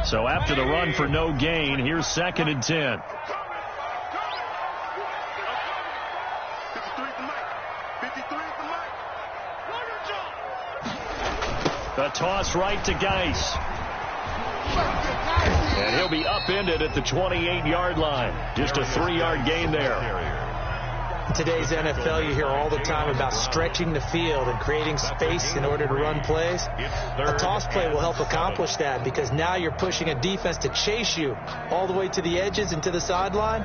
So after the run for no gain, here's 2nd and 10. The toss right to Geis. And he'll be upended at the 28-yard line. Just a 3-yard gain there. In today's NFL, you hear all the time about stretching the field and creating space in order to run plays. A toss play will help accomplish that because now you're pushing a defense to chase you all the way to the edges and to the sideline.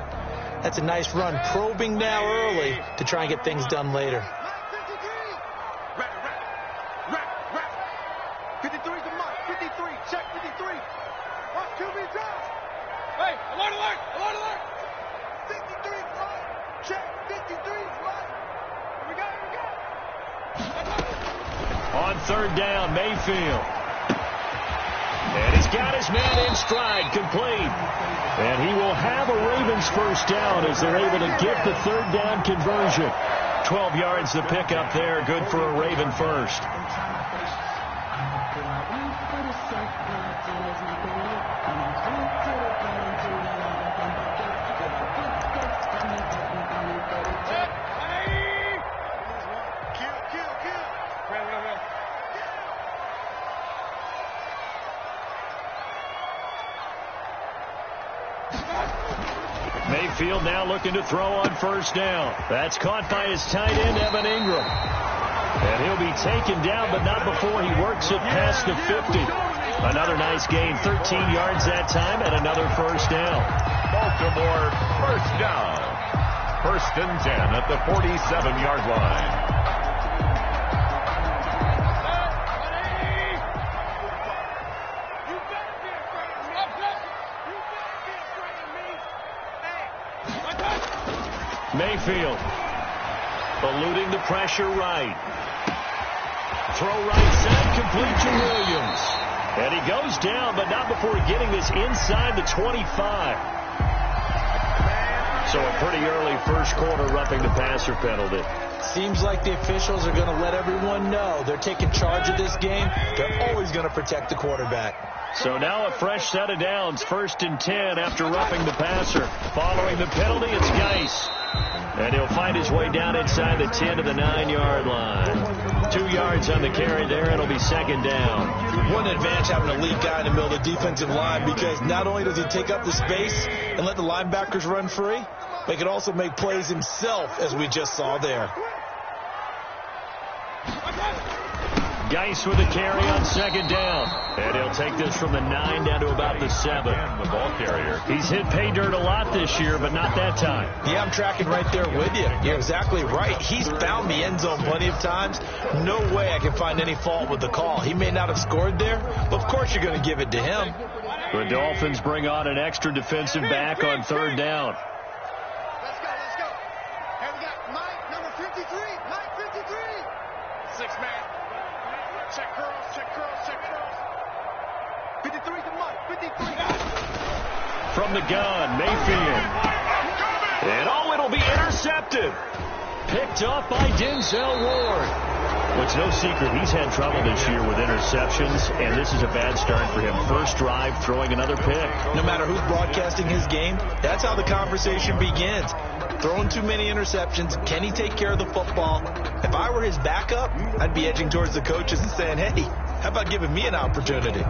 That's a nice run, probing now early to try and get things done later. 53 to Mike. 53. Check 53. Watch QB drive. Hey, alert, alert, alert, alert. 53 Mike. Check 53 Mike. Here we go, here we go. On 3rd down, Mayfield. And he's got his man in stride, complete. And he will have a Ravens first down as they're able to get the 3rd down conversion. 12 yards the pickup there, good for a Raven first. Mayfield now looking to throw on 1st down. That's caught by his tight end, Evan Ingram. And he'll be taken down, but not before he works it past the 50. Another nice gain, 13 yards that time, and another 1st down. Baltimore, 1st down. 1st and 10 at the 47-yard line. Mayfield eluding the pressure right. Throw right side, complete to Williams. And he goes down, but not before getting this inside the 25. So a pretty early first quarter roughing the passer penalty. Seems like the officials are going to let everyone know they're taking charge of this game. They're always going to protect the quarterback. So now a fresh set of downs, 1st and 10 after roughing the passer. Following the penalty, it's Geis. And he'll find his way down inside the 10 to the 9-yard line. 2 yards on the carry there, and it'll be 2nd down. What an advantage having a lead guy in the middle of the defensive line, because not only does he take up the space and let the linebackers run free, but he can also make plays himself, as we just saw there. Geis with a carry on 2nd down. And he'll take this from the 9 down to about the 7. The ball carrier. He's hit pay dirt a lot this year, but not that time. Yeah, I'm tracking right there with you. You're exactly right. He's found the end zone plenty of times. No way I can find any fault with the call. He may not have scored there, but of course you're going to give it to him. The Dolphins bring on an extra defensive back on 3rd down. Let's go, let's go. Here we got Mike, number 53. Mike 53. 6-man. Check curls, check curls, check curls. 53 to Mike, 53. From the gun, Mayfield. And it'll be intercepted. Picked off by Denzel Ward. Well, it's no secret he's had trouble this year with interceptions, and this is a bad start for him. First drive, throwing another pick. No matter who's broadcasting his game, that's how the conversation begins. Throwing too many interceptions. Can he take care of the football? If I were his backup, I'd be edging towards the coaches and saying, hey, how about giving me an opportunity?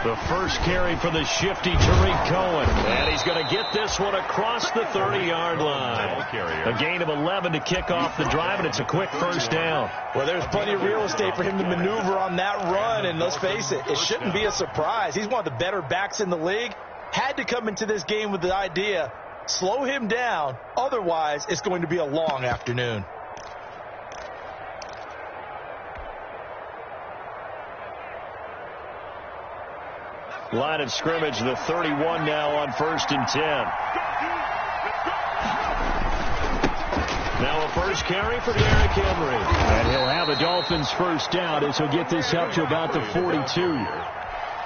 The first carry for the shifty Tariq Cohen. And he's going to get this one across the 30-yard line. A gain of 11 to kick off the drive, and it's a quick 1st down. Well, there's plenty of real estate for him to maneuver on that run, and let's face it, it shouldn't be a surprise. He's one of the better backs in the league. Had to come into this game with the idea, slow him down, otherwise it's going to be a long afternoon. Line of scrimmage, the 31 now on 1st and 10. Now So first carry for Derrick Henry. And he'll have a Dolphins first down as he'll get this up to about the 42.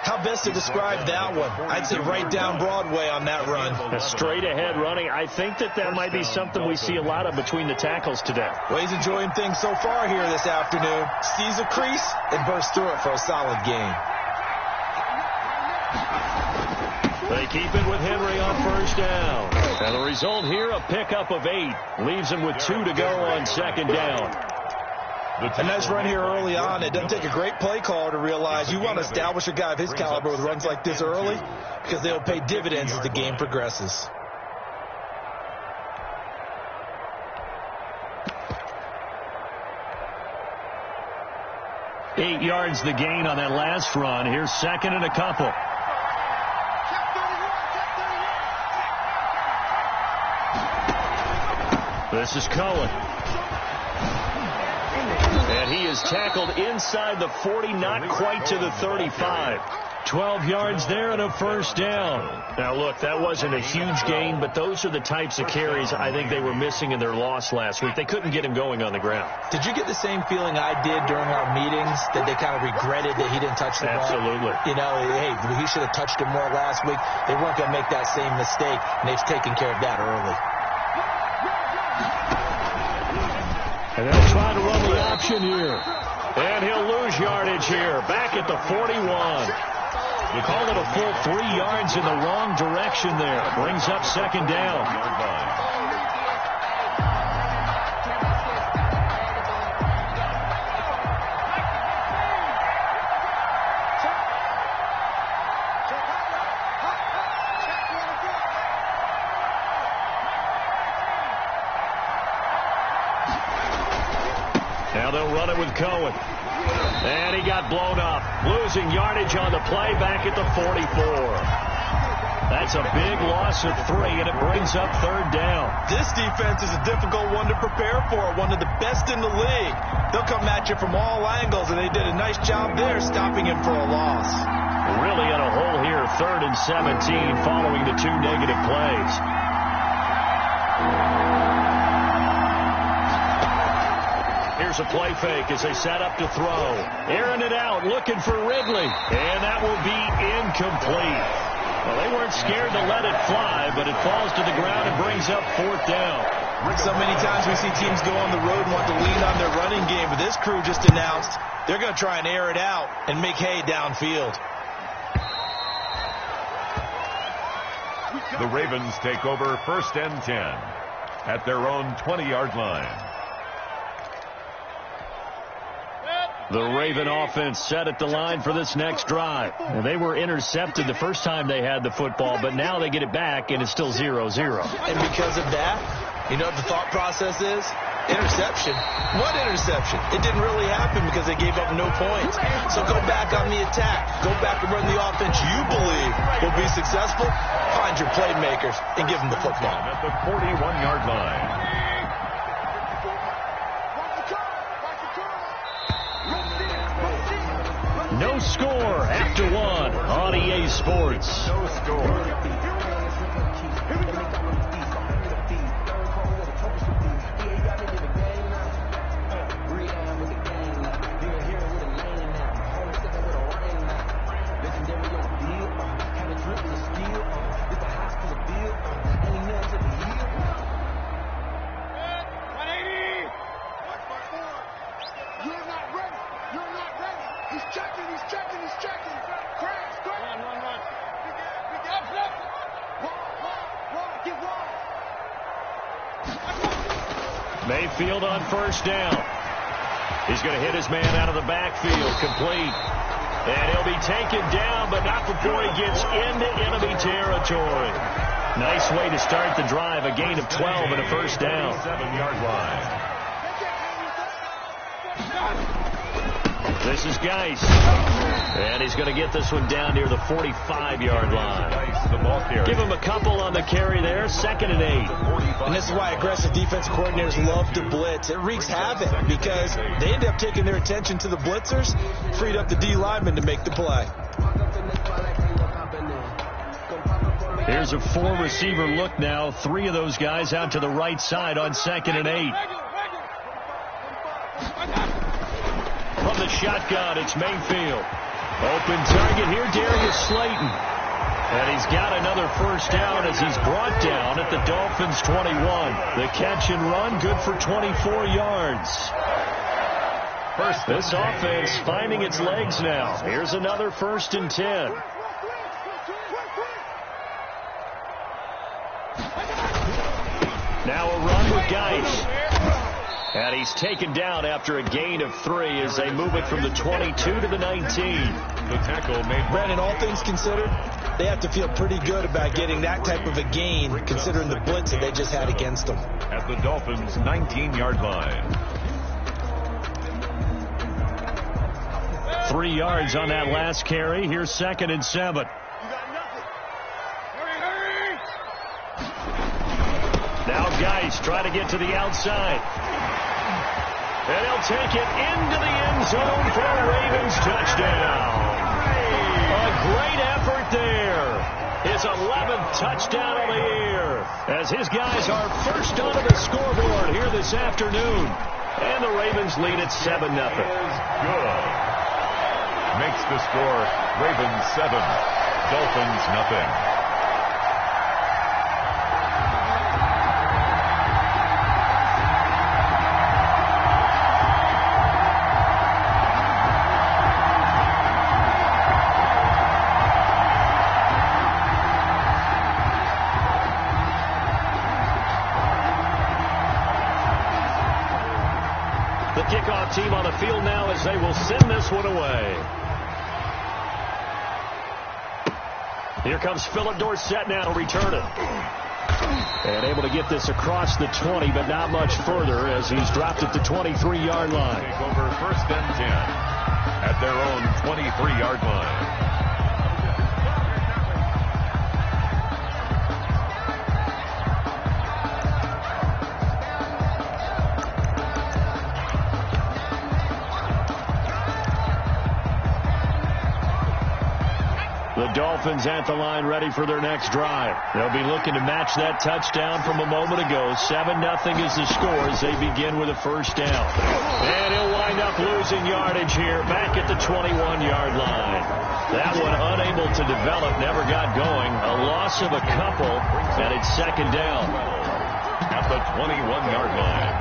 How best to describe that one? I'd say right down Broadway on that run. A straight ahead running. I think that might be something we see a lot of between the tackles today. Well, he's enjoying things so far here this afternoon. Sees a crease and bursts through it for a solid gain. They keep it with Henry on first down. And the result here, a pickup of 8. Leaves him with 2 to go on second down. A nice run here early on. It doesn't take a great play caller to realize you want to establish a guy of his caliber with runs like this early because they'll pay dividends as the game progresses. Eight yards the gain on that last run. Here's second and a couple. This is Cohen. And he is tackled inside the 40, not quite to the 35. 12 yards there and a first down. Now, look, that wasn't a huge gain, but those are the types of carries I think they were missing in their loss last week. They couldn't get him going on the ground. Did you get the same feeling I did during our meetings, that they kind of regretted that he didn't touch the ball? Absolutely. You know, hey, he should have touched him more last week. They weren't going to make that same mistake, and they've taken care of that early. And they'll try to run the option here. And he'll lose yardage here. Back at the 41. You call it a full 3 yards in the wrong direction there. Brings up second down. Now they'll run it with Cohen. And he got blown up. Losing yardage on the play back at the 44. That's a big loss of 3, and it brings up third down. This defense is a difficult one to prepare for, one of the best in the league. They'll come at you from all angles, and they did a nice job there stopping him for a loss. Really in a hole here, 3rd and 17 following the 2 negative plays. Here's a play fake as they set up to throw. Airing it out, looking for Ridley. And that will be incomplete. Well, they weren't scared to let it fly, but it falls to the ground and brings up 4th down. So many times we see teams go on the road and want to lean on their running game, but this crew just announced they're going to try and air it out and make hay downfield. The Ravens take over 1st and 10 at their own 20-yard line. The Raven offense set at the line for this next drive. And they were intercepted the first time they had the football, but now they get it back, and it's still 0-0. And because of that, you know what the thought process is? Interception. What interception? It didn't really happen because they gave up no points. So go back on the attack. Go back and run the offense you believe will be successful. Find your playmakers and give them the football. At the 41-yard line. No score after 1 on EA Sports. No score. Mayfield on first down. He's going to hit his man out of the backfield. Complete. And he'll be taken down, but not before he gets into enemy territory. Nice way to start the drive. A gain of 12 and a first down. 7-yard line. This is Geis. And he's going to get this one down near the 45-yard line. Give him a couple on the carry there. 2nd and 8. And this is why aggressive defensive coordinators love to blitz. It wreaks havoc because they end up taking their attention to the blitzers, freed up the D lineman to make the play. Here's a 4-receiver look now. 3 of those guys out to the right side on 2nd and 8. From the shotgun, it's Mayfield. Open target here, Darius Slayton. And he's got another first down as he's brought down at the Dolphins' 21. The catch and run, good for 24 yards. This offense finding its legs now. Here's another 1st and 10. Now a run with Geis. And he's taken down after a gain of 3 as they move it from the 22 to the 19. The tackle made. Brandon, all things considered, they have to feel pretty good about getting that type of a gain considering the blitz that they just had against them. At the Dolphins' 19-yard line. 3 yards on that last carry. Here's 2nd and 7. Now Geis try to get to the outside. And he'll take it into the end zone for a Ravens touchdown. A great effort there. His 11th touchdown on the year as his guys are first onto the scoreboard here this afternoon. And the Ravens lead at 7-0. Good. Makes the score Ravens 7, Dolphins nothing. The kickoff team on the field now as they will send this one away. Here comes Philip Dorsett now to return it. And able to get this across the 20, but not much further as he's dropped at the 23-yard line. Take over 1st and 10 at their own 23-yard line. The Dolphins at the line ready for their next drive. They'll be looking to match that touchdown from a moment ago. 7-0 is the score as they begin with a first down. And he'll wind up losing yardage here back at the 21-yard line. That one unable to develop, never got going. A loss of a couple, and it's 2nd down. At the 21-yard line.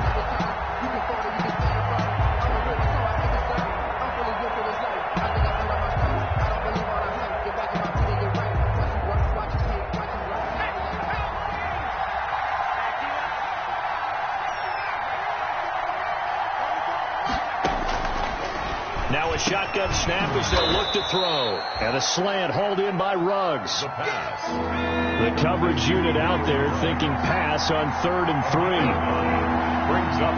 Now a shotgun snap as they'll look to throw. And a slant hauled in by Ruggs. The pass. The coverage unit out there thinking pass on 3rd and 3. Brings up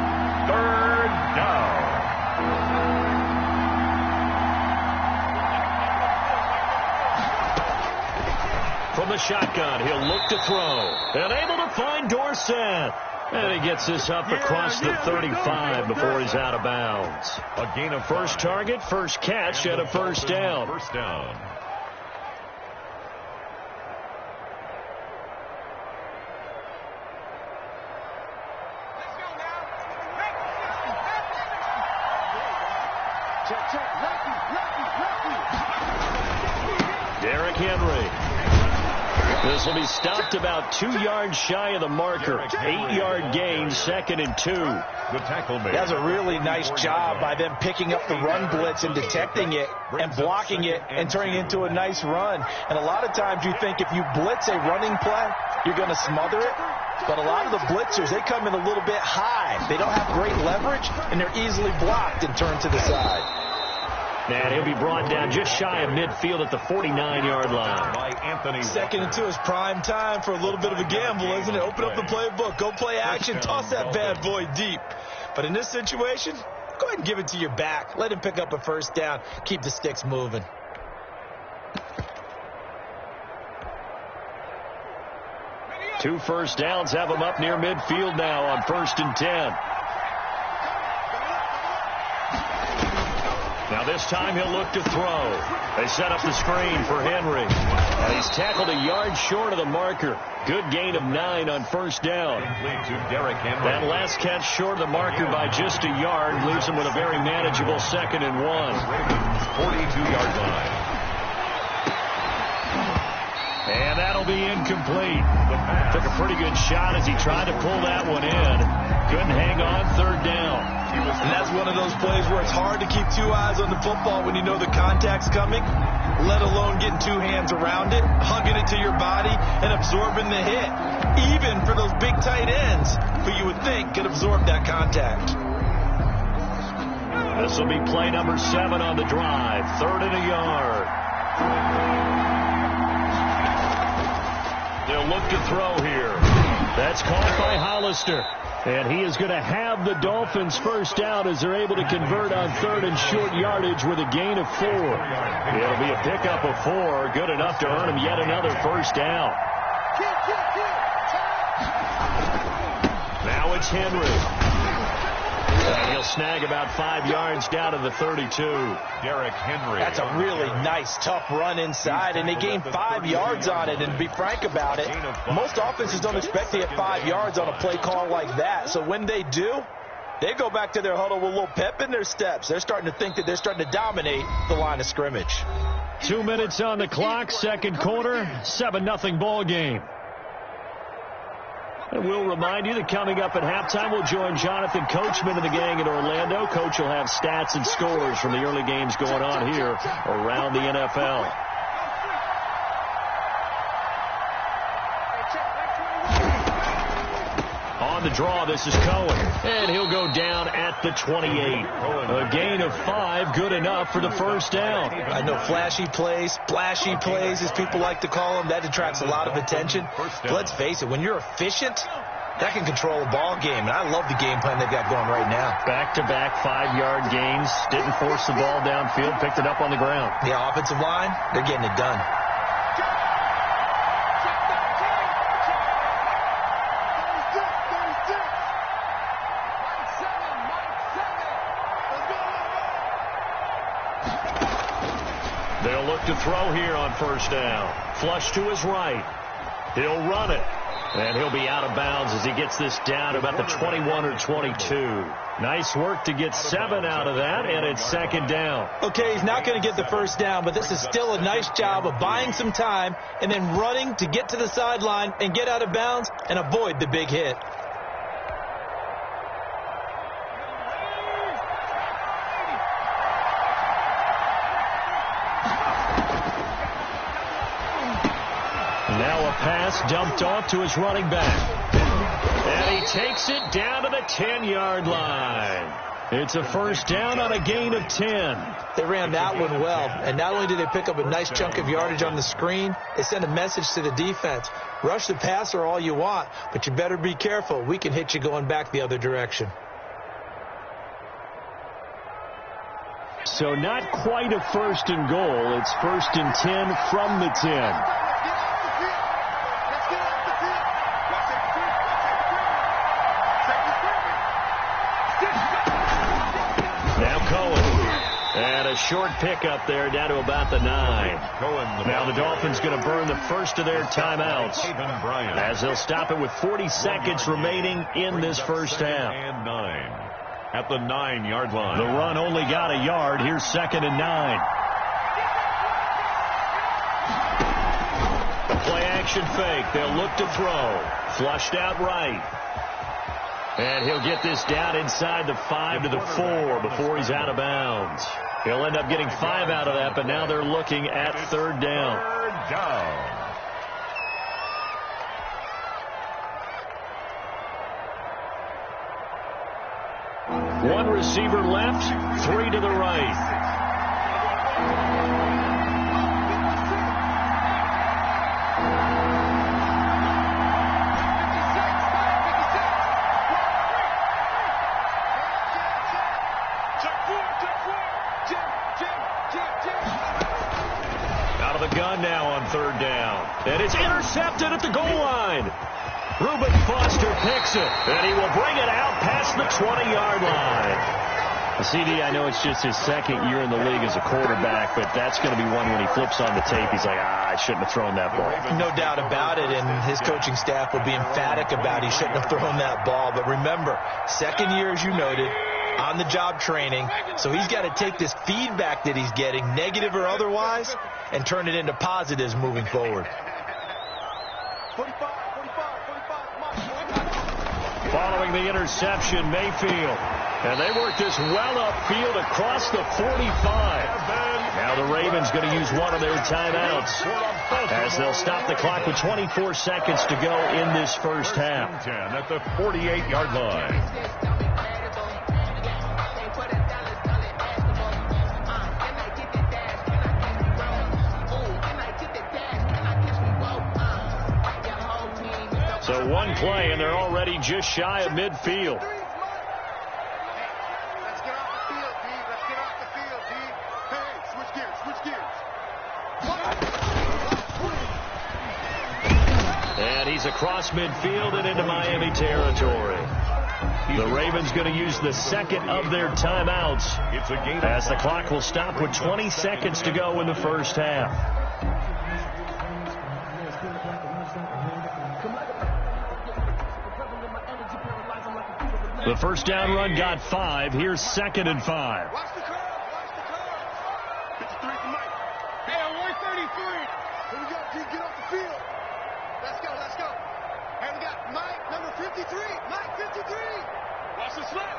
3rd down. From the shotgun, he'll look to throw. And able to find Dorsett. And he gets this up across the 35 before he's out of bounds. A gain of first target, first catch, and a first down. First down. Derrick Henry. This will be stopped about 2 yards shy of the marker. 8-yard gain, 2nd and 2. The tackle made. That's a really nice job by them picking up the run blitz and detecting it and blocking it and turning it into a nice run. And a lot of times you think if you blitz a running play, you're going to smother it. But a lot of the blitzers, they come in a little bit high. They don't have great leverage, and they're easily blocked and turned to the side. And he'll be brought down just shy of midfield at the 49-yard line. By Anthony. 2nd and 2 is prime time for a little bit of a gamble, isn't it? Open up the playbook, go play action, toss that bad boy deep. But in this situation, go ahead and give it to your back. Let him pick up a first down. Keep the sticks moving. Two first downs have him up near midfield now on 1st and 10. Now Now this time he'll look to throw. They set up the screen for Henry. And he's tackled a yard short of the marker. Good gain of 9 on first down. That last catch short of the marker by just a yard leaves him with a very manageable 2nd and 1. 42-yard line. And that'll be incomplete. Took a pretty good shot as he tried to pull that one in. Couldn't hang on 3rd down. And that's one of those plays where it's hard to keep 2 eyes on the football when you know the contact's coming, let alone getting 2 hands around it, hugging it to your body, and absorbing the hit. Even for those big tight ends, who you would think could absorb that contact. This will be play number 7 on the drive. 3rd and a yard. They'll look to throw here. That's caught by Hollister. And he is going to have the Dolphins first down as they're able to convert on 3rd and short yardage with a gain of 4. It'll be a pickup of 4. Good enough to earn him yet another first down. Now it's Henry. And he'll snag about 5 yards down to the 32. Derrick Henry. That's a really nice, tough run inside, and they gained 5 yards on it. And to be frank about it, most offenses don't expect to get 5 yards on a play call like that. So when they do, they go back to their huddle with a little pep in their steps. They're starting to think that they're starting to dominate the line of scrimmage. 2 minutes on the clock, 2nd quarter, 7-0 ball game. And we'll remind you that coming up at halftime, we'll join Jonathan Coachman and the gang in Orlando. Coach will have stats and scores from the early games going on here around the NFL. On the draw, this is Cohen. And he'll go down at the 28. A gain of 5, good enough for the first down. I know flashy plays, splashy plays, as people like to call them, that attracts a lot of attention. But let's face it, when you're efficient, that can control a ball game. And I love the game plan they've got going right now. Back-to-back 5-yard gains. Didn't force the ball downfield, picked it up on the ground. The offensive line, they're getting it done. They'll look to throw here on first down. Flush to his right. He'll run it. And he'll be out of bounds as he gets this down to about the 21 or 22. Nice work to get 7 out of that, and it's 2nd down. Okay, he's not going to get the first down, but this is still a nice job of buying some time and then running to get to the sideline and get out of bounds and avoid the big hit. Now a pass dumped off to his running back. And he takes it down to the 10-yard line. It's a first down on a gain of 10. They ran that one well. And not only did they pick up a nice chunk of yardage on the screen, they sent a message to the defense. Rush the passer all you want, but you better be careful. We can hit you going back the other direction. So not quite a 1st and goal. It's 1st and 10 from the 10. A short pickup there down to about the 9. Now the Dolphins going to burn the first of their timeouts as they'll stop it with 40 seconds remaining in this first half. And 9 at the 9-yard line. The run only got a yard. Here's 2nd and 9. A play action fake. They'll look to throw. Flushed out right. And he'll get this down inside the 5 to the 4 before he's out of bounds. He'll end up getting 5 out of that, but now they're looking at 3rd down. 3rd down. One receiver left, 3 to the right. Out of the gun now on 3rd down. And it's intercepted at the goal line. Reuben Foster picks it, and he will bring it out past the 20-yard line. CD, I know it's just his second year in the league as a quarterback, but that's going to be one when he flips on the tape, he's like, I shouldn't have thrown that ball. No doubt about it, and his coaching staff will be emphatic about he shouldn't have thrown that ball. But remember, second year, as you noted, on-the-job training, so he's got to take this feedback that he's getting, negative or otherwise, and turn it into positives moving forward. 45. Following the interception, Mayfield. And they work this well upfield across the 45. Now the Ravens going to use one of their timeouts as they'll stop the clock with 24 seconds to go in this first half. 10 at the 48-yard line. So one play, and they're already just shy of midfield. Let's get off the field, D. Let's get off the field, D. Hey, switch gears. And he's across midfield and into Miami territory. The Ravens going to use the second of their timeouts as the clock will stop with 20 seconds to go in the first half. The first down run got 5. Here's 2nd and 5. Watch the curve. 53 for Mike. Hey, 133. Here we go, D. Get off the field. Let's go. Hey, we got Mike, number 53. Mike, 53. Watch the slant.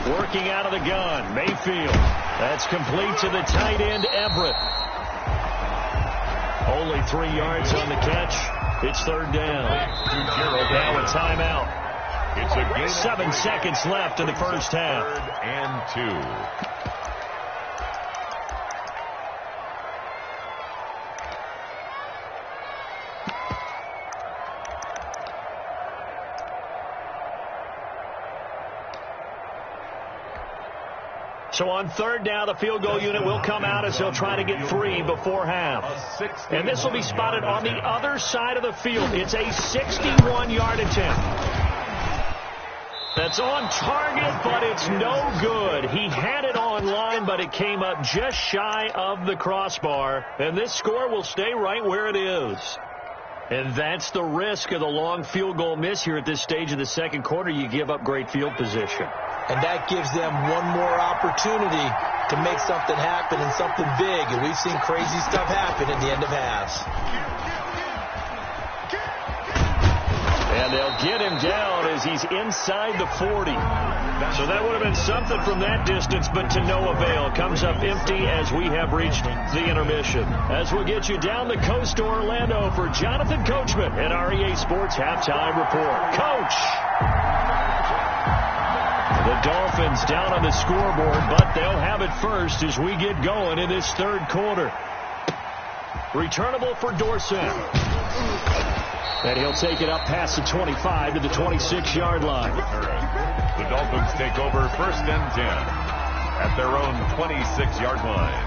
Working out of the gun, Mayfield. That's complete to the tight end, Everett. Only 3 yards on the catch. It's 3rd down. Now a timeout. It's a game 7 seconds left in the first half. 3rd and 2. So on 3rd down, the field goal unit will come out as they'll try to get 3 before half. And this will be spotted on the other side of the field. It's a 61-yard attempt. That's on target, but it's no good. He had it on line, but it came up just shy of the crossbar. And this score will stay right where it is. And that's the risk of the long field goal miss here at this stage of the second quarter. You give up great field position. And that gives them one more opportunity to make something happen and something big. And we've seen crazy stuff happen at the end of halves. And they'll get him down as he's inside the 40. So that would have been something from that distance, but to no avail. Comes up empty as we have reached the intermission. As we'll get you down the coast to Orlando for Jonathan Coachman at REA Sports Halftime Report. Coach! The Dolphins down on the scoreboard, but they'll have it first as we get going in this 3rd quarter. Returnable for Dorsett. And he'll take it up past the 25 to the 26-yard line. The Dolphins take over 1st and 10 at their own 26-yard line.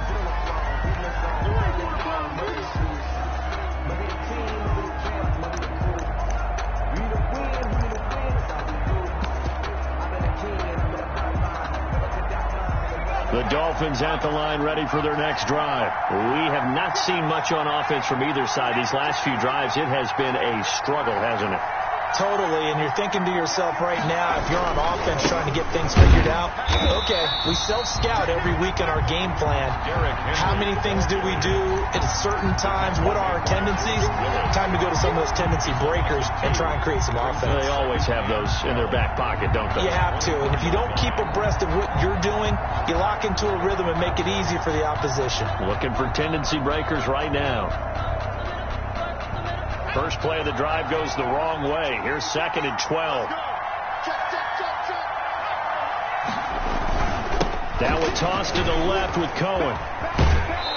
The Dolphins at the line ready for their next drive. We have not seen much on offense from either side. These last few drives, it has been a struggle, hasn't it? Totally, and you're thinking to yourself right now, if you're on offense trying to get things figured out, okay, we self-scout every week in our game plan. How many things do we do at certain times? What are our tendencies? Time to go to some of those tendency breakers and try and create some offense. They always have those in their back pocket, don't they? You have to, and if you don't keep abreast of what you're doing, you lock into a rhythm and make it easy for the opposition. Looking for tendency breakers right now. First play of the drive goes the wrong way. Here's 2nd and 12. That would toss to the left with Cohen.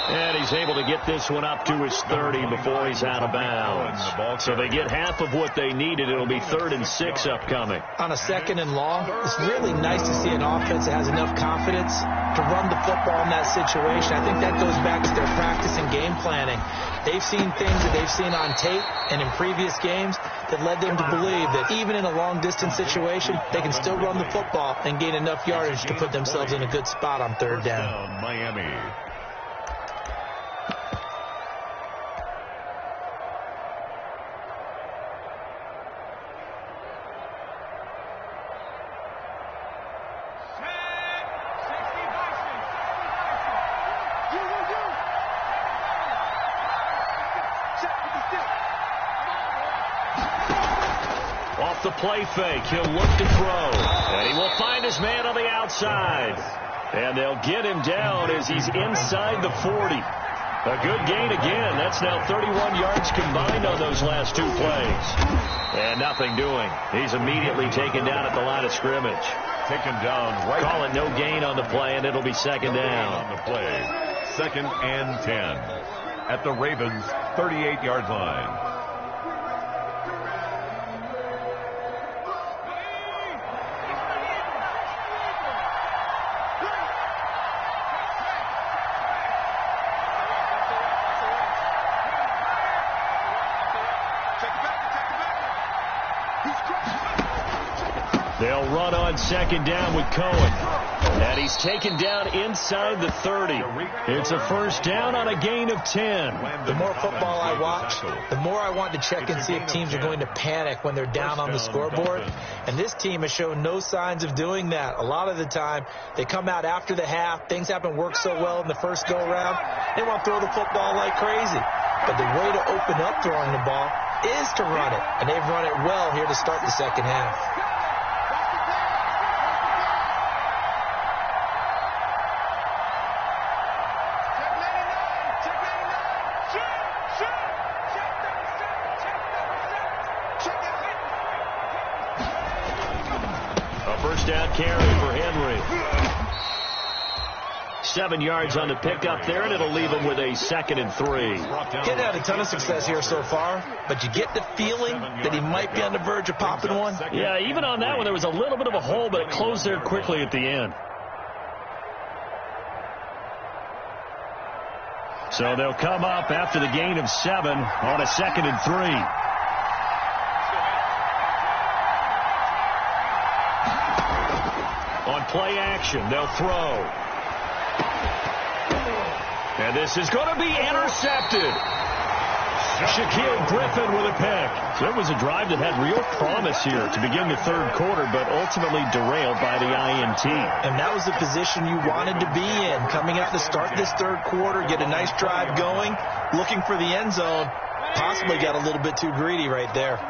And he's able to get this one up to his 30 before he's out of bounds. So they get half of what they needed. It'll be 3rd and 6 upcoming. On a 2nd and long, it's really nice to see an offense that has enough confidence to run the football in that situation. I think that goes back to their practice and game planning. They've seen things that they've seen on tape and in previous games that led them to believe that even in a long-distance situation, they can still run the football and gain enough yardage to put themselves in a good spot on 3rd down. Miami. The play fake. He'll look to throw. And he will find his man on the outside. And they'll get him down as he's inside the 40. A good gain again. That's now 31 yards combined on those last 2 plays. And nothing doing. He's immediately taken down at the line of scrimmage. Taken down right. Call it no gain on the play, and it'll be 2nd down. On the play. 2nd and 10. At the Ravens' 38-yard line. They'll run on 2nd down with Cohen. And he's taken down inside the 30. It's a 1st down on a gain of 10. The more football I watch, the more I want to check and see if teams are going to panic when they're down on the scoreboard. And this team has shown no signs of doing that. A lot of the time, they come out after the half. Things haven't worked so well in the first go-around. They want to throw the football like crazy. But the way to open up throwing the ball is to run it. And they've run it well here to start the 2nd half. Down carry for Henry. 7 yards on the pickup there, and it'll leave him with a 2nd and 3. Getting had a ton of success here so far, but you get the feeling that he might be on the verge of popping one. Yeah, even on that one, there was a little bit of a hole, but it closed there quickly at the end. So they'll come up after the gain of 7 on a 2nd and 3. On play action, they'll throw. And this is going to be intercepted. Shaquille Griffin with a pick. So it was a drive that had real promise here to begin the 3rd quarter, but ultimately derailed by the INT. And that was the position you wanted to be in. Coming out to start this 3rd quarter, get a nice drive going, looking for the end zone. Possibly got a little bit too greedy right there.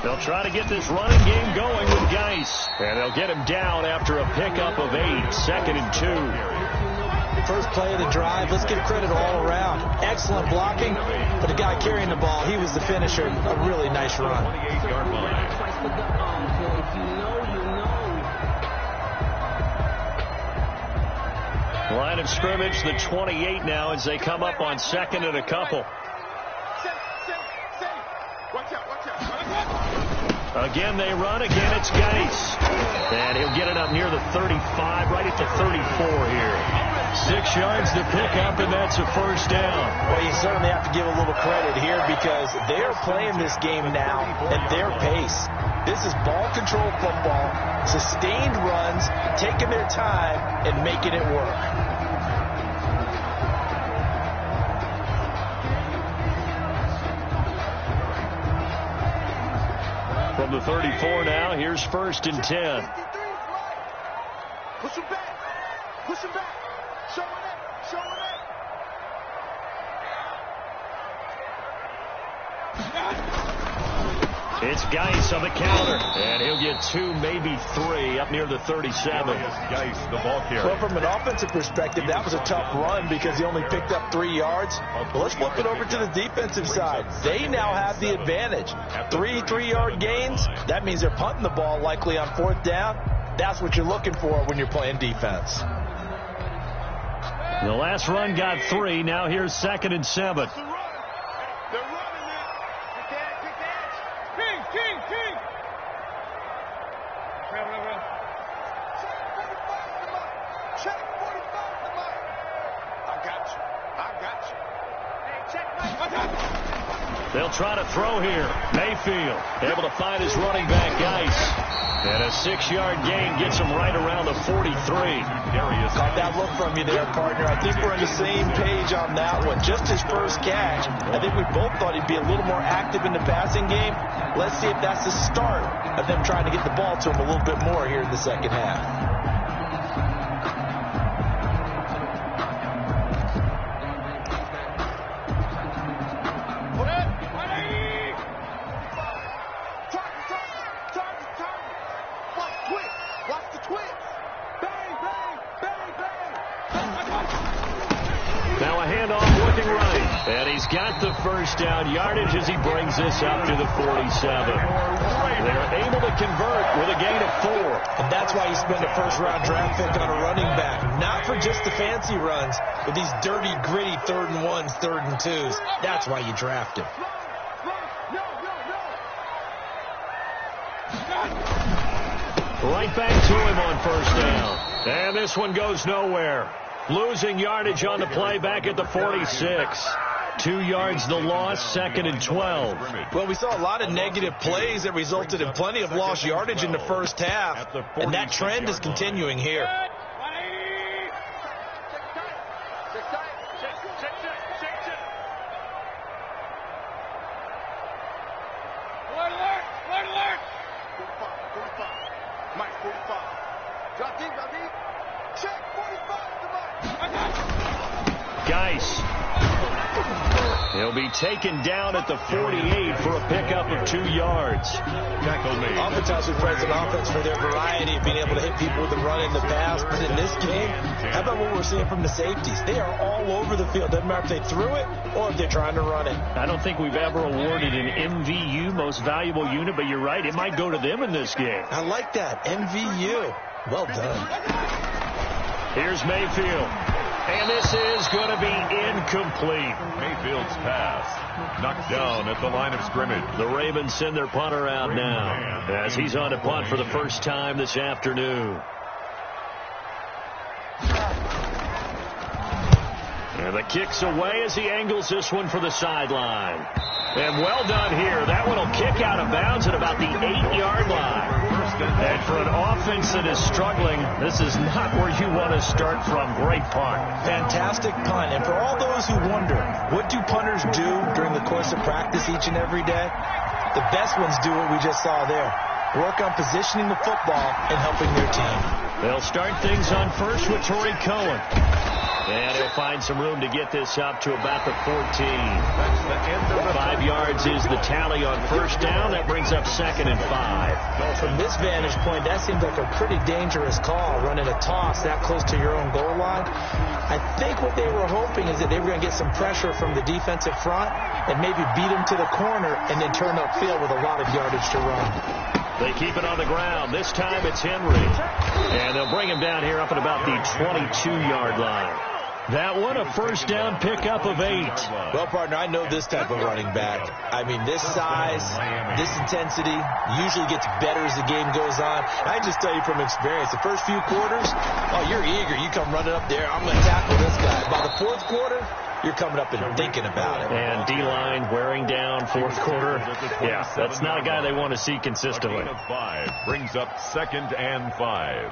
They'll try to get this running game going with Geis. And they'll get him down after a pickup of 8. 2nd and 2. First play of the drive. Let's give credit all around. Excellent blocking. But the guy carrying the ball, he was the finisher. A really nice run. 28-yard line. Line of scrimmage, the 28 now as they come up on 2nd and a couple. Again, they run. Again, it's Geis. And he'll get it up near the 35, right at the 34 here. 6 yards to pick up, and that's a 1st down. Well, you certainly have to give a little credit here because they're playing this game now at their pace. This is ball control football, sustained runs, taking their time and making it work. From the 34 now, here's 1st and 10. Push him back. Push him back. Show it up. Show it up. It's Geis on the counter, and he'll get 2, maybe 3, up near the 37. Geis, the ball carrier. Well, from an offensive perspective, that was a tough run because he only picked up 3 yards. But let's flip it over to the defensive side. They now have the advantage. 3 3-yard gains. That means they're punting the ball likely on 4th down. That's what you're looking for when you're playing defense. The last run got 3. Now here's 2nd and 7. They're running it. Kick the edge. King. Run. Check 45 to Mike. I got you. Hey, check Mike. I got you. They'll try to throw here. Mayfield able to find his running back, Geis. And a 6-yard gain gets him right around the 43. Caught that look from you there, partner. I think we're on the same page on that one. Just his first catch. I think we both thought he'd be a little more active in the passing game. Let's see if that's the start of them trying to get the ball to him a little bit more here in the second half. And he's got the first down yardage as he brings this up to the 47. They're able to convert with a gain of 4. And that's why you spend a first-round draft pick on a running back. Not for just the fancy runs, but these dirty, gritty 3rd and 1s, 3rd and 2s. That's why you draft him. Right back to him on first down. And this one goes nowhere. Losing yardage on the play back at the 46. 2 yards the loss, 2nd and 12. Well, we saw a lot of negative plays that resulted in plenty of lost yardage in the first half. And that trend is continuing here. Mike 45. Drop deep. Check 45 to Mike. Geis. He'll be taken down at the 48 for a pickup of 2 yards. Oftentimes we praise an offense for their variety of being able to hit people with the run and the pass. But in this game, how about what we're seeing from the safeties? They are all over the field. Doesn't matter if they threw it or if they're trying to run it. I don't think we've ever awarded an MVU, most valuable unit, but you're right. It might go to them in this game. I like that. MVU. Well done. Here's Mayfield. And this is going to be incomplete. Mayfield's pass knocked down at the line of scrimmage. The Ravens send their punter out now as he's on to punt for the first time this afternoon. And the kick's away as he angles this one for the sideline. And well done here. That one will kick out of bounds at about the 8-yard line. And for an offense that is struggling, this is not where you want to start from. Great punt. Fantastic punt. And for all those who wonder, what do punters do during the course of practice each and every day? The best ones do what we just saw there. Work on positioning the football and helping their team. They'll start things on first with Torrey Cohen. And he'll find some room to get this up to about the 14. That's the end of the 5 yards is the tally on first down. That brings up 2nd and 5. Well, from this vantage point, that seems like a pretty dangerous call, running a toss that close to your own goal line. I think what they were hoping is that they were going to get some pressure from the defensive front and maybe beat them to the corner and then turn upfield with a lot of yardage to run. They keep it on the ground. This time it's Henry. And they'll bring him down here up at about the 22-yard line. That one, a first down pickup of 8. Well, partner, I know this type of running back. I mean, this size, this intensity usually gets better as the game goes on. I just tell you from experience, the first few quarters, oh, you're eager. You come running up there. I'm going to tackle this guy. By the fourth quarter, you're coming up and thinking about it. And D-line wearing down fourth quarter. Yeah, that's not a guy they want to see consistently. 5 brings up 2nd and 5.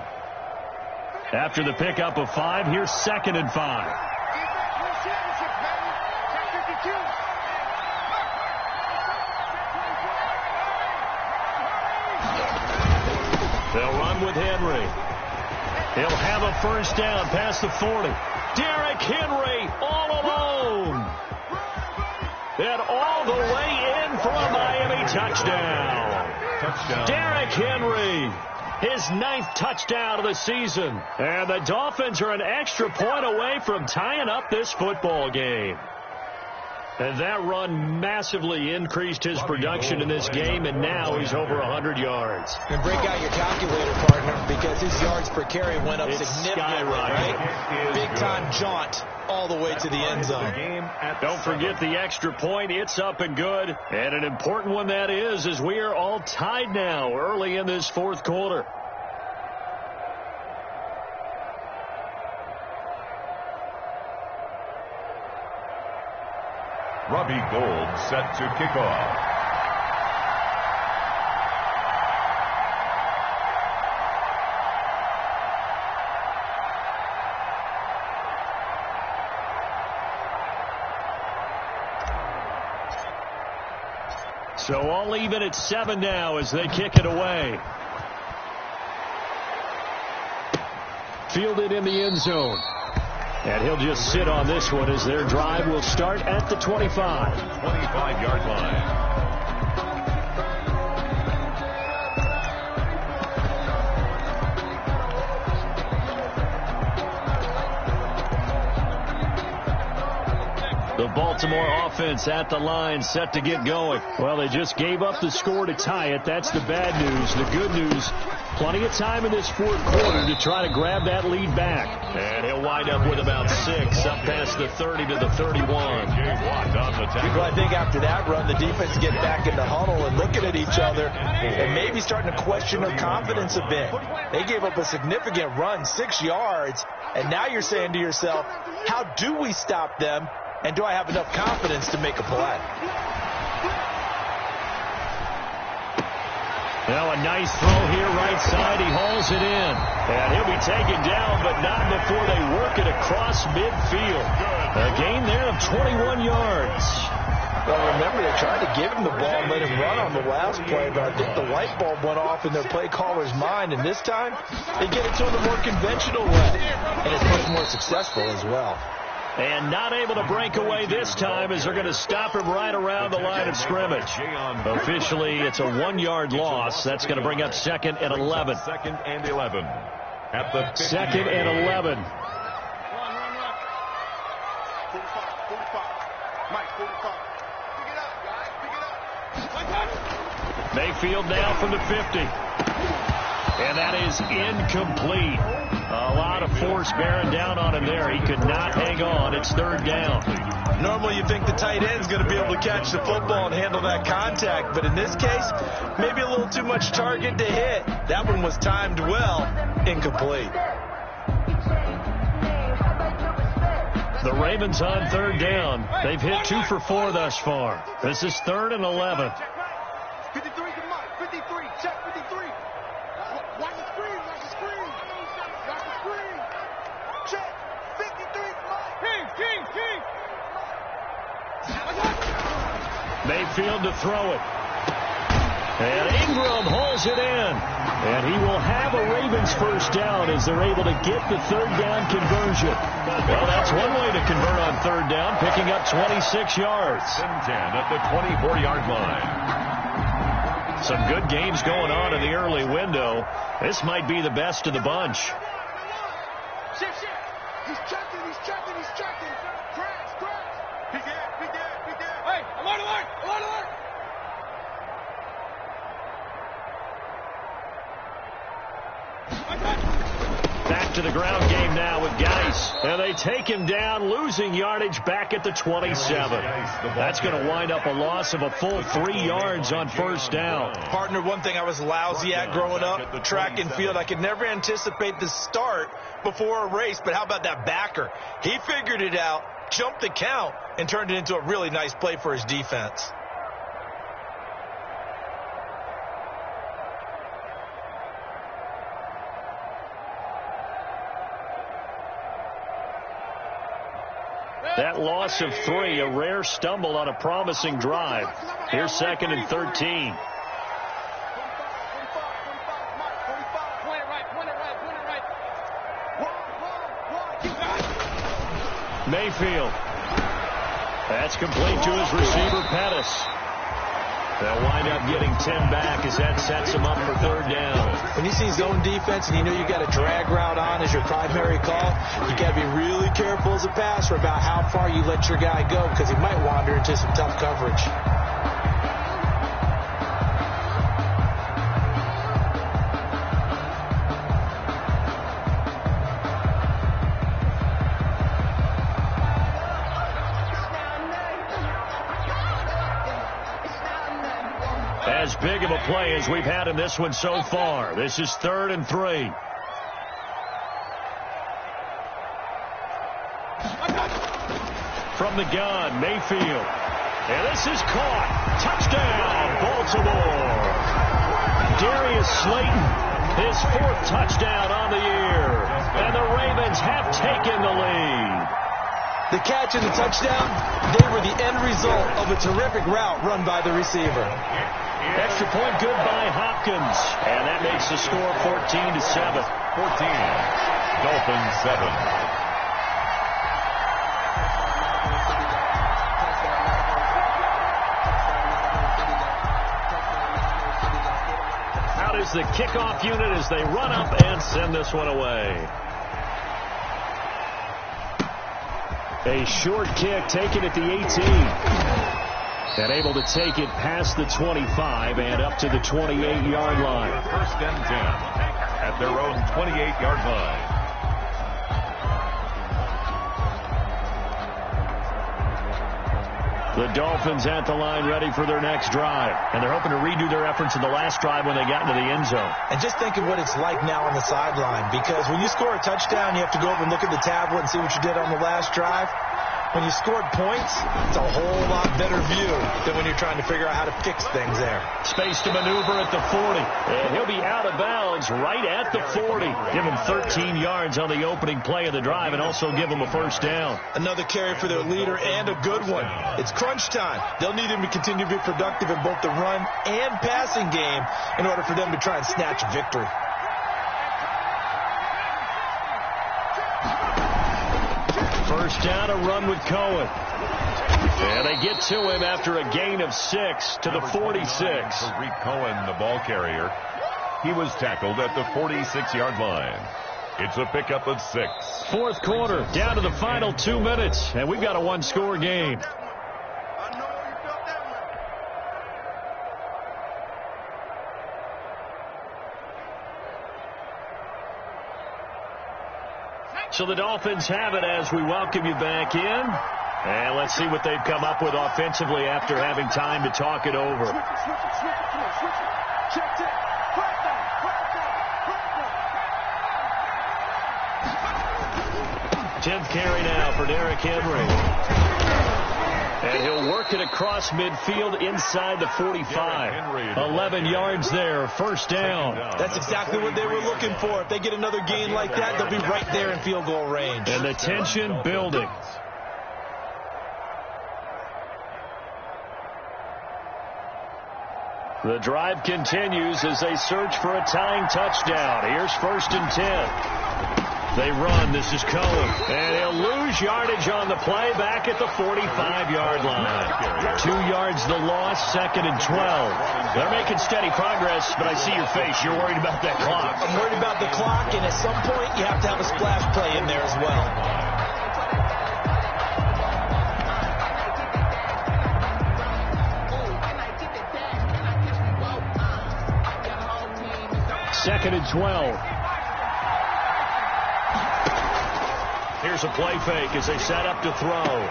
After the pickup of 5, here's 2nd and 5. They'll run with Henry. He'll have a first down past the 40. Derrick Henry all alone. And all the way in for a Miami touchdown. Derrick Henry. His 9th touchdown of the season. And the Dolphins are an extra point away from tying up this football game. And that run massively increased his production in this game, and now he's over 100 yards. And break out your calculator, partner, because his yards per carry went up significantly, right? Big-time jaunt all the way to the end zone. Don't forget the extra point. It's up and good. And an important one that is, as we are all tied now early in this fourth quarter. Robbie Gould set to kick off. So all even at 7 now as they kick it away. Fielded in the end zone. And he'll just sit on this one as their drive will start at the 25. 25-yard line. The Baltimore offense at the line, set to get going. Well, they just gave up the score to tie it. That's the bad news. The good news, plenty of time in this fourth quarter to try to grab that lead back. And he'll wind up with about 6, up past the 30 to the 31. Well, I think after that run, the defense get back in the huddle and looking at each other and maybe starting to question their confidence a bit. They gave up a significant run, 6 yards, and now you're saying to yourself, how do we stop them? And do I have enough confidence to make a play? Now a nice throw here, right side. He hauls it in. And he'll be taken down, but not before they work it across midfield. A gain there of 21 yards. Well, remember, they tried to give him the ball and let him run on the last play, but I think the light bulb went off in their play caller's mind, and this time they get it to him the more conventional way, and it's much more successful as well. And not able to break away this time as they're going to stop him right around the line of scrimmage. Officially, it's a 1-yard loss. That's going to bring up 2nd and 11. 2nd and 11. At the 2nd and 11. Run. 45. Mike, 45. Pick it up, guys. Pick it up. Mayfield now from the 50. And that is incomplete. A lot of force bearing down on him there. He could not hang on. It's 3rd down. Normally you think the tight end's going to be able to catch the football and handle that contact, but in this case, maybe a little too much target to hit. That one was timed well, incomplete. The Ravens on 3rd down. They've hit 2 for 4 thus far. This is 3rd and 11. 53 to Mike. 53. Check 53. Watch the screen. Watch the screen. Watch the screen. Check. 53 Mike. King. Mayfield to throw it. And Ingram hauls it in. And he will have a Ravens first down as they're able to get the 3rd down conversion. Well, that's one way to convert on 3rd down, picking up 26 yards. 10 at the 24-yard line. Some good games going on in the early window. This might be the best of the bunch. Shift. He's checking. Crash. Be dead. Hey, I'm on alert. Back to the ground game now with Geis. And they take him down, losing yardage back at the 27. That's going to wind up a loss of a full 3 yards on 1st down. Partner, one thing I was lousy at growing up, track and field, I could never anticipate the start before a race, but how about that backer? He figured it out, jumped the count, and turned it into a really nice play for his defense. That loss of 3, a rare stumble on a promising drive. Here's 2nd and 13. Mayfield. That's complete to his receiver, Pettis. They'll wind up getting 10 back as that sets them up for third down. When you see zone defense and you know you got a drag route on as your primary call, you got to be really careful as a passer about how far you let your guy go because he might wander into some tough coverage. As big of a play as we've had in this one so far. This is 3rd and 3. From the gun, Mayfield. And this is caught. Touchdown, Baltimore. Darius Slayton, his 4th touchdown on the year. And the Ravens have taken the lead. The catch and the touchdown, they were the end result of a terrific route run by the receiver. Extra point good by Hopkins. And that makes the score 14-7. 14. Dolphins 7. Out is the kickoff unit as they run up and send this one away. A short kick taken at the 18. And able to take it past the 25 and up to the 28-yard line. 1st and 10 at their own 28-yard line. The Dolphins at the line ready for their next drive. And they're hoping to redo their efforts in the last drive when they got into the end zone. And just think of what it's like now on the sideline. Because when you score a touchdown, you have to go over and look at the tablet and see what you did on the last drive. When you scored points, it's a whole lot better view than when you're trying to figure out how to fix things there. Space to maneuver at the 40. And he'll be out of bounds right at the 40. Give him 13 yards on the opening play of the drive and also give him a first down. Another carry for their leader and a good one. It's crunch time. They'll need him to continue to be productive in both the run and passing game in order for them to try and snatch a victory. First down, a run with Cohen. And they get to him after a gain of 6 to the 46. Tariq Cohen, the ball carrier. He was tackled at the 46-yard line. It's a pickup of 6. 4th quarter, down to the final 2 minutes, and we've got a one-score game. So the Dolphins have it as we welcome you back in. And let's see what they've come up with offensively after having time to talk it over. 10th carry now for Derrick Henry. And he'll work it across midfield inside the 45. 11 yards there, first down. That's exactly what they were looking for. If they get another gain like that, they'll be right there in field goal range. And the tension building. The drive continues as they search for a tying touchdown. Here's 1st and 10. They run. This is Cohen. And he'll lose yardage on the play back at the 45-yard line. 2 yards the loss, 2nd and 12. They're making steady progress, but I see your face. You're worried about that clock. I'm worried about the clock, and at some point you have to have a splash play in there as well. Second and 12. Here's a play fake as they set up to throw.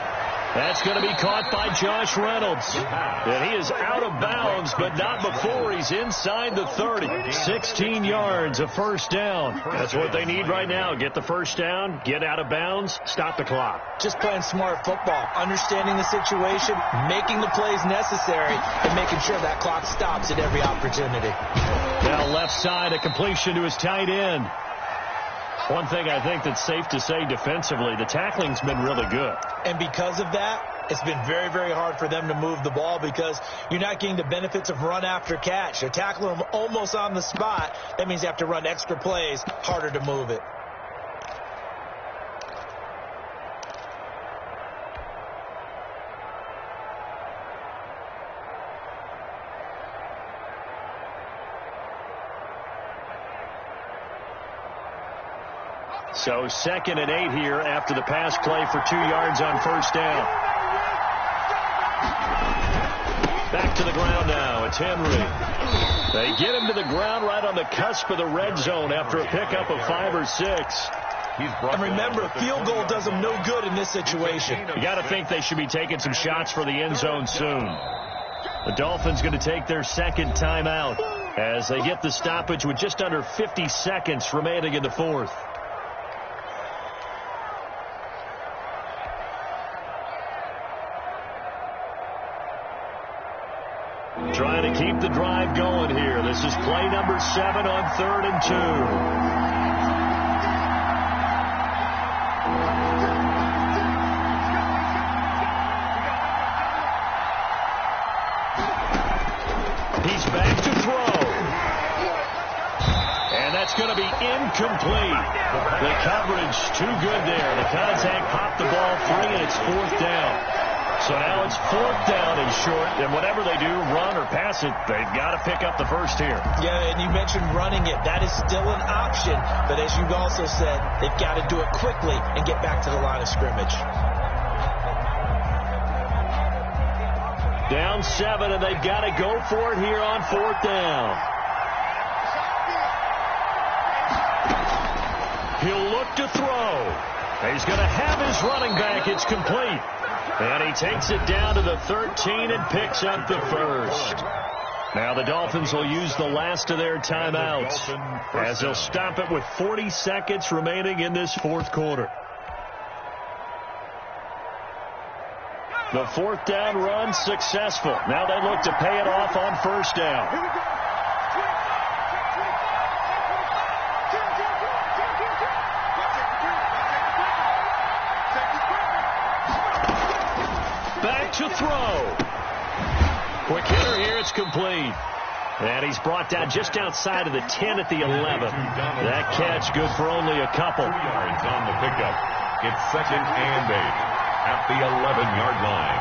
That's going to be caught by Josh Reynolds. And he is out of bounds, but not before he's inside the 30. 16 yards, a first down. That's what they need right now. Get the first down, get out of bounds, stop the clock. Just playing smart football, understanding the situation, making the plays necessary, and making sure that clock stops at every opportunity. Now left side, a completion to his tight end. One thing I think that's safe to say defensively, the tackling's been really good. And because of that, it's been very, very hard for them to move the ball because you're not getting the benefits of run after catch. They're tackling them almost on the spot. That means you have to run extra plays, harder to move it. So 2nd and 8 here after the pass play for 2 yards on first down. Back to the ground now. It's Henry. They get him to the ground right on the cusp of the red zone after a pickup of 5 or 6. And remember, a field goal does them no good in this situation. You got to think they should be taking some shots for the end zone soon. The Dolphins going to take their 2nd timeout as they get the stoppage with just under 50 seconds remaining in the 4th. Trying to keep the drive going here. This is play number 7 on 3rd and 2. He's back to throw. And that's going to be incomplete. The coverage too good there. The contact popped the ball free, and it's 4th down. So now it's 4th down and short, and whatever they do, run or pass it, they've got to pick up the first here. Yeah, and you mentioned running it. That is still an option, but as you've also said, they've got to do it quickly and get back to the line of scrimmage. Down 7, and they've got to go for it here on 4th down. He'll look to throw. He's going to have his running back. It's complete. And he takes it down to the 13 and picks up the first. Now the Dolphins will use the last of their timeouts as they'll stop it with 40 seconds remaining in this 4th quarter. The 4th down run successful. Now they look to pay it off on first down. Back to throw. Quick hitter here. It's complete. And he's brought down just outside of the 10 at the 11. That catch good for only a couple. 3 yards on the pickup. It's 2nd and 8. At the 11-yard line.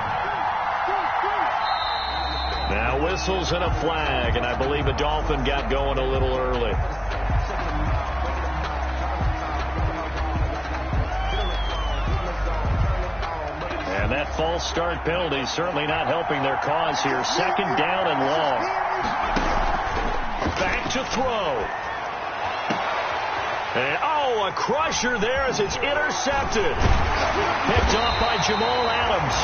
Now whistles and a flag, and I believe a Dolphin got going a little early. And that false start penalty is certainly not helping their cause here. 2nd down and long. Back to throw. And, a crusher there as it's intercepted. Picked off by Jamal Adams.